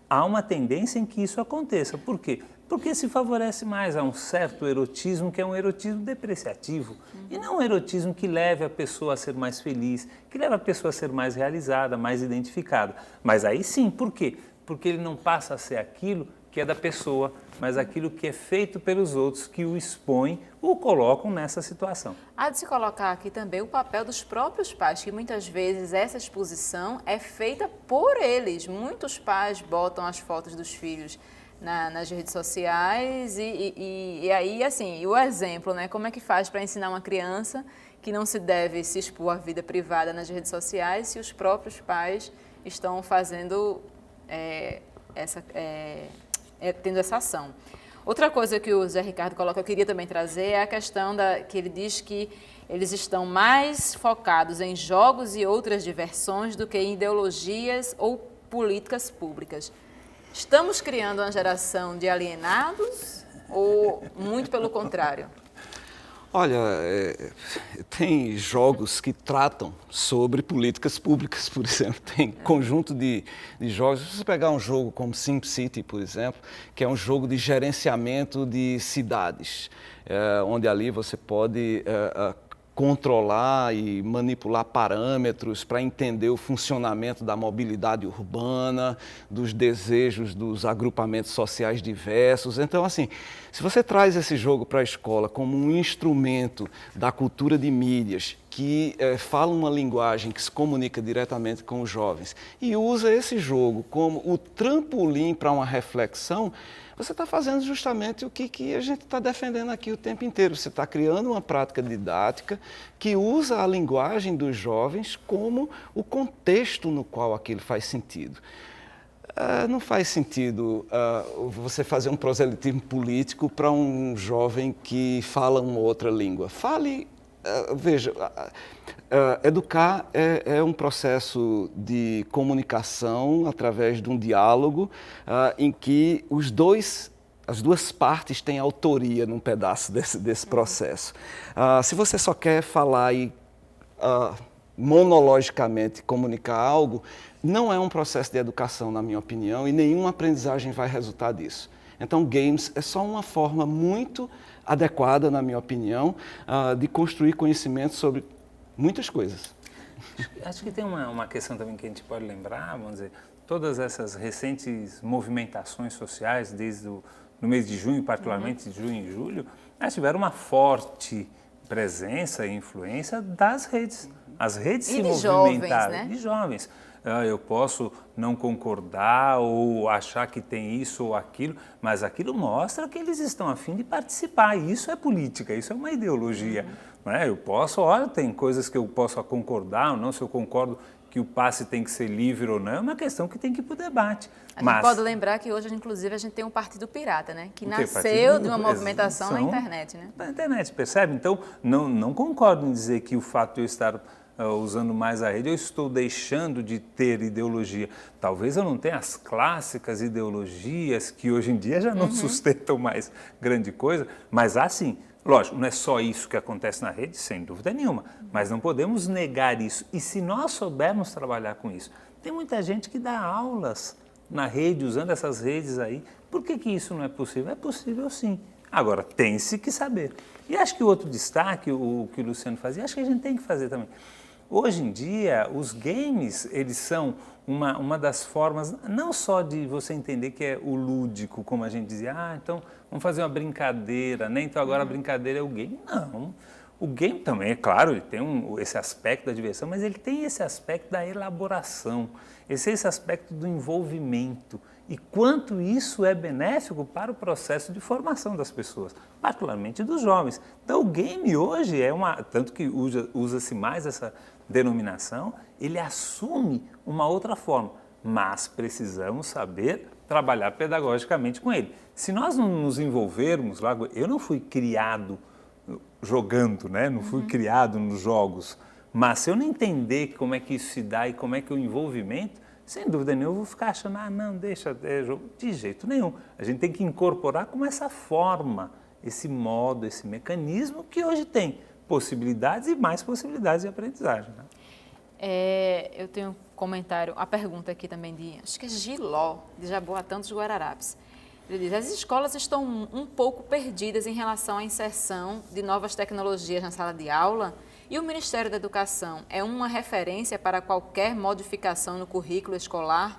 há uma tendência em que isso aconteça. Por quê? Porque se favorece mais a um certo erotismo, que é um erotismo depreciativo, e não um erotismo que leve a pessoa a ser mais feliz, que leve a pessoa a ser mais realizada, mais identificada. Mas aí sim, por quê? Porque ele não passa a ser aquilo que é da pessoa, mas aquilo que é feito pelos outros, que o expõem, o colocam nessa situação. Há de se colocar aqui também o papel dos próprios pais, que muitas vezes essa exposição é feita por eles. Muitos pais botam as fotos dos filhos nas redes sociais e aí, assim, o exemplo, né? Como é que faz para ensinar uma criança que não se deve se expor à vida privada nas redes sociais se os próprios pais estão fazendo tendo essa ação? Outra coisa que o Zé Ricardo coloca, eu queria também trazer, é a questão que ele diz que eles estão mais focados em jogos e outras diversões do que em ideologias ou políticas públicas. Estamos criando uma geração de alienados ou muito pelo contrário? Olha, tem jogos que tratam sobre políticas públicas, por exemplo. Tem conjunto de jogos. Se você pegar um jogo como SimCity, por exemplo, que é um jogo de gerenciamento de cidades, onde ali você pode controlar e manipular parâmetros para entender o funcionamento da mobilidade urbana, dos desejos dos agrupamentos sociais diversos. Então, assim, se você traz esse jogo para a escola como um instrumento da cultura de mídias, que fala uma linguagem que se comunica diretamente com os jovens e usa esse jogo como o trampolim para uma reflexão, você está fazendo justamente o que a gente está defendendo aqui o tempo inteiro. Você está criando uma prática didática que usa a linguagem dos jovens como o contexto no qual aquilo faz sentido. Não faz sentido você fazer um proselitismo político para um jovem que fala uma outra língua. Veja, educar é um processo de comunicação através de um diálogo em que as duas partes têm autoria num pedaço desse processo. Se você só quer falar e monologicamente comunicar algo, não é um processo de educação, na minha opinião, e nenhuma aprendizagem vai resultar disso. Então, games é só uma forma muito adequada, na minha opinião, de construir conhecimento sobre muitas coisas. Acho que tem uma questão também que a gente pode lembrar, vamos dizer, todas essas recentes movimentações sociais, no mês de junho, particularmente de junho e julho, tiveram uma forte presença e influência das redes. As redes se movimentaram, jovens, né? De jovens. Eu posso não concordar ou achar que tem isso ou aquilo, mas aquilo mostra que eles estão a fim de participar. Isso é política, isso é uma ideologia. Não é? Eu posso, tem coisas que eu posso concordar ou não, se eu concordo que o passe tem que ser livre ou não, é uma questão que tem que ir para o debate. A gente pode lembrar que hoje, inclusive, a gente tem um Partido Pirata, né? Que nasceu de uma movimentação na internet, né? Na internet, percebe? Então, não concordo em dizer que o fato de eu estar usando mais a rede, eu estou deixando de ter ideologia. Talvez eu não tenha as clássicas ideologias que hoje em dia já não sustentam mais grande coisa, mas sim. Lógico, não é só isso que acontece na rede, sem dúvida nenhuma, mas não podemos negar isso. E se nós soubermos trabalhar com isso, tem muita gente que dá aulas na rede, usando essas redes aí. Por que isso não é possível? É possível sim. Agora, tem-se que saber. E acho que o outro destaque, o que o Luciano fazia, acho que a gente tem que fazer também. Hoje em dia, os games, eles são uma das formas, não só de você entender que é o lúdico, como a gente dizia, então vamos fazer uma brincadeira, né? Então agora a brincadeira é o game. Não, o game também, é claro, ele tem esse aspecto da diversão, mas ele tem esse aspecto da elaboração, esse aspecto do envolvimento. E quanto isso é benéfico para o processo de formação das pessoas, particularmente dos jovens. Então o game hoje tanto que usa-se mais essa denominação, ele assume uma outra forma, mas precisamos saber trabalhar pedagogicamente com ele. Se nós não nos envolvermos lá, eu não fui criado jogando, né? Não fui criado nos jogos, mas se eu não entender como é que isso se dá e como é que é o envolvimento, sem dúvida nenhuma eu vou ficar achando, não, deixa, jogo. De jeito nenhum. A gente tem que incorporar como essa forma, esse modo, esse mecanismo que hoje tem possibilidades e mais possibilidades de aprendizagem. Né? Eu tenho um comentário, a pergunta aqui também acho que é Giló, de Jaboatão dos Guararapes. Ele diz, as escolas estão um pouco perdidas em relação à inserção de novas tecnologias na sala de aula e o Ministério da Educação é uma referência para qualquer modificação no currículo escolar?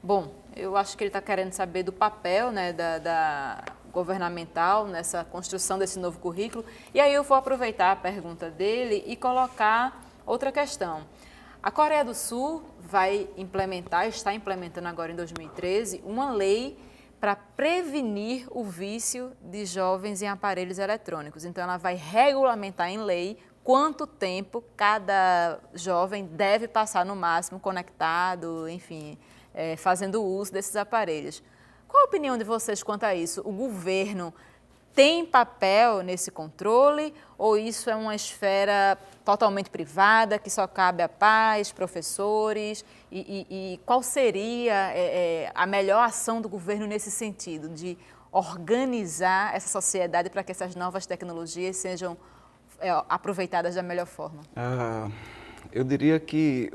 Bom, eu acho que ele está querendo saber do papel, né, da governamental nessa construção desse novo currículo. E aí eu vou aproveitar a pergunta dele e colocar outra questão. A Coreia do Sul está implementando agora em 2013, uma lei para prevenir o vício de jovens em aparelhos eletrônicos. Então, ela vai regulamentar em lei quanto tempo cada jovem deve passar no máximo conectado, enfim, fazendo uso desses aparelhos. Qual a opinião de vocês quanto a isso? O governo tem papel nesse controle ou isso é uma esfera totalmente privada que só cabe a pais, professores? E qual seria a melhor ação do governo nesse sentido, de organizar essa sociedade para que essas novas tecnologias sejam aproveitadas da melhor forma? Eu diria que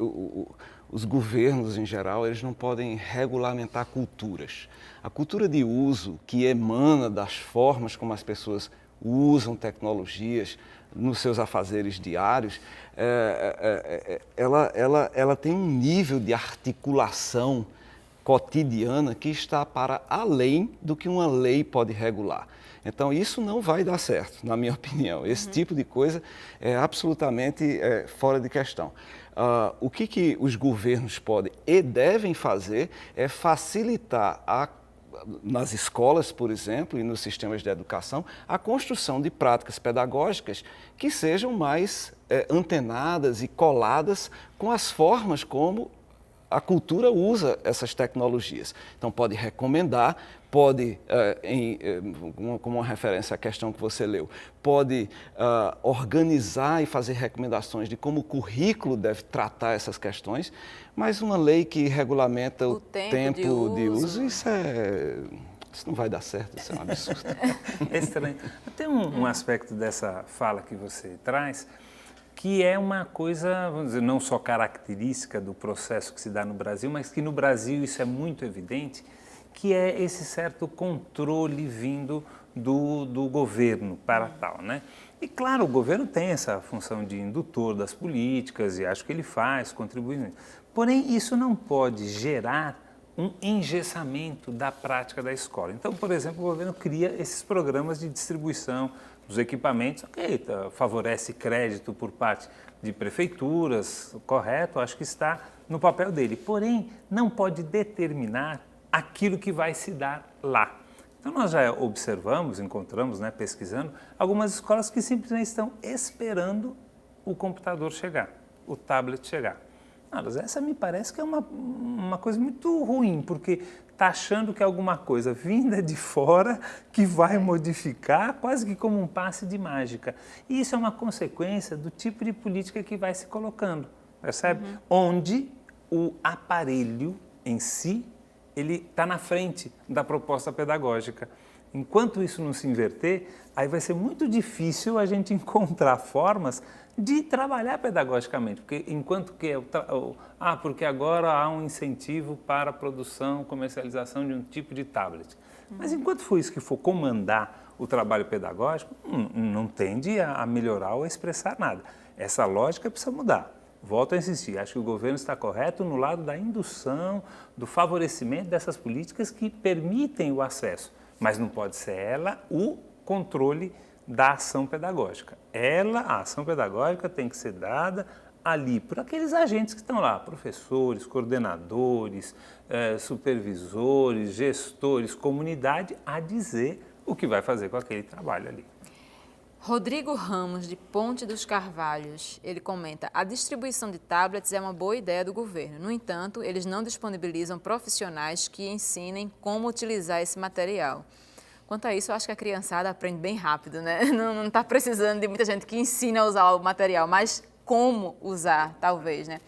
os governos, em geral, eles não podem regulamentar culturas. A cultura de uso que emana das formas como as pessoas usam tecnologias nos seus afazeres diários, ela tem um nível de articulação cotidiana que está para além do que uma lei pode regular. Então, isso não vai dar certo, na minha opinião. Esse tipo de coisa é absolutamente fora de questão. O que os governos podem e devem fazer é facilitar nas escolas, por exemplo, e nos sistemas de educação, a construção de práticas pedagógicas que sejam mais antenadas e coladas com as formas como a cultura usa essas tecnologias. Então, pode recomendar, pode, como uma referência à questão que você leu, pode organizar e fazer recomendações de como o currículo deve tratar essas questões, mas uma lei que regulamenta o tempo de uso, isso não vai dar certo, isso é um absurdo. É estranho. Tem um aspecto dessa fala que você traz, que é uma coisa, vamos dizer, não só característica do processo que se dá no Brasil, mas que no Brasil isso é muito evidente, que é esse certo controle vindo do governo para tal, né? E claro, o governo tem essa função de indutor das políticas e acho que ele faz, contribui. Porém, isso não pode gerar um engessamento da prática da escola. Então, por exemplo, o governo cria esses programas de distribuição dos equipamentos, favorece crédito por parte de prefeituras, correto, acho que está no papel dele. Porém, não pode determinar aquilo que vai se dar lá. Então, nós já observamos, encontramos, pesquisando, algumas escolas que simplesmente estão esperando o computador chegar, o tablet chegar. Essa me parece que é uma coisa muito ruim, porque está achando que é alguma coisa vinda de fora que vai modificar, quase que como um passe de mágica. E isso é uma consequência do tipo de política que vai se colocando, percebe? Onde o aparelho em si, ele está na frente da proposta pedagógica. Enquanto isso não se inverter, aí vai ser muito difícil a gente encontrar formas de trabalhar pedagogicamente, porque enquanto que porque agora há um incentivo para a produção, comercialização de um tipo de tablet. Mas enquanto for isso que for comandar o trabalho pedagógico, não tende a melhorar ou a expressar nada. Essa lógica precisa mudar. Volto a insistir, acho que o governo está correto no lado da indução, do favorecimento dessas políticas que permitem o acesso, mas não pode ser ela o controle da ação pedagógica. A ação pedagógica tem que ser dada ali por aqueles agentes que estão lá, professores, coordenadores, supervisores, gestores, comunidade, a dizer o que vai fazer com aquele trabalho ali. Rodrigo Ramos, de Ponte dos Carvalhos, ele comenta: a distribuição de tablets é uma boa ideia do governo. No entanto, eles não disponibilizam profissionais que ensinem como utilizar esse material. Quanto a isso, eu acho que a criançada aprende bem rápido, né? Não está precisando de muita gente que ensina a usar o material, mas como usar, talvez, né?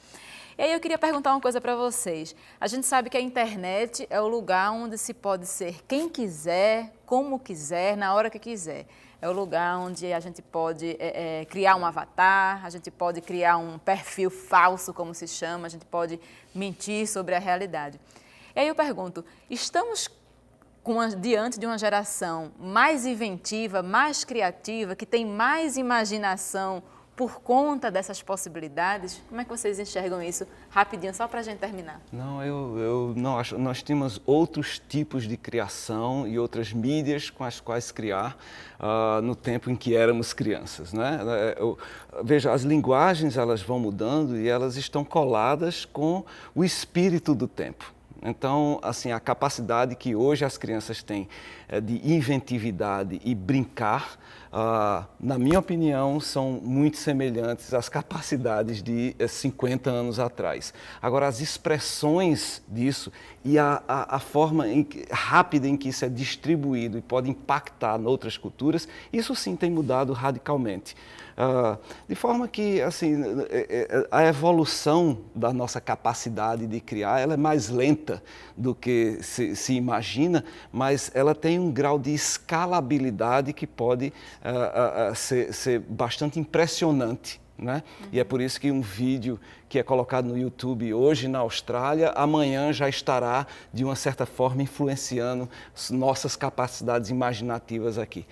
E aí eu queria perguntar uma coisa para vocês. A gente sabe que a internet é o lugar onde se pode ser quem quiser, como quiser, na hora que quiser. É o lugar onde a gente pode criar um avatar, a gente pode criar um perfil falso, como se chama, a gente pode mentir sobre a realidade. E aí eu pergunto, estamos diante de uma geração mais inventiva, mais criativa, que tem mais imaginação por conta dessas possibilidades? Como é que vocês enxergam isso? Rapidinho, só para a gente terminar. Não, eu não acho. Nós tínhamos outros tipos de criação e outras mídias com as quais criar no tempo em que éramos crianças, né? Veja, as linguagens elas vão mudando e elas estão coladas com o espírito do tempo. Então, assim, a capacidade que hoje as crianças têm de inventividade e brincar, na minha opinião, são muito semelhantes às capacidades de 50 anos atrás. Agora, as expressões disso e a forma rápida em que isso é distribuído e pode impactar em outras culturas, isso sim tem mudado radicalmente. De forma que, assim, a evolução da nossa capacidade de criar, ela é mais lenta do que se imagina, mas ela tem um grau de escalabilidade que pode ser bastante impressionante, né? E é por isso que um vídeo que é colocado no YouTube hoje na Austrália, amanhã já estará, de uma certa forma, influenciando nossas capacidades imaginativas aqui.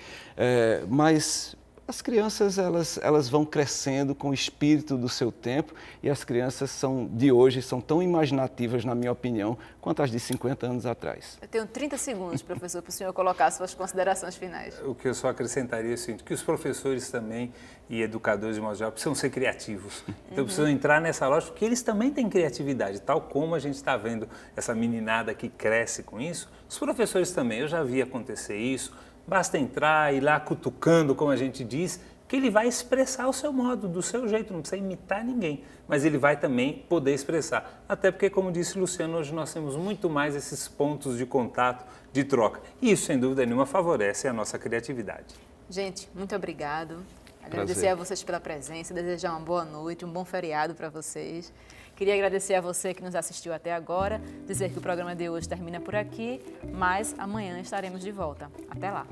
Mas as crianças, elas vão crescendo com o espírito do seu tempo, e as crianças de hoje são tão imaginativas, na minha opinião, quanto as de 50 anos atrás. Eu tenho 30 segundos, professor, para o senhor colocar suas considerações finais. O que eu só acrescentaria é o seguinte, que os professores também e educadores de modo geral precisam ser criativos. Então precisam entrar nessa lógica, porque eles também têm criatividade, tal como a gente está vendo essa meninada que cresce com isso, os professores também. Eu já vi acontecer isso. Basta entrar e ir lá cutucando, como a gente diz, que ele vai expressar o seu modo, do seu jeito, não precisa imitar ninguém, mas ele vai também poder expressar. Até porque, como disse o Luciano, hoje nós temos muito mais esses pontos de contato, de troca. E isso, sem dúvida nenhuma, favorece a nossa criatividade. Gente, muito obrigado. Agradecer a vocês pela presença, desejar uma boa noite, um bom feriado para vocês. Queria agradecer a você que nos assistiu até agora, dizer que o programa de hoje termina por aqui, mas amanhã estaremos de volta. Até lá!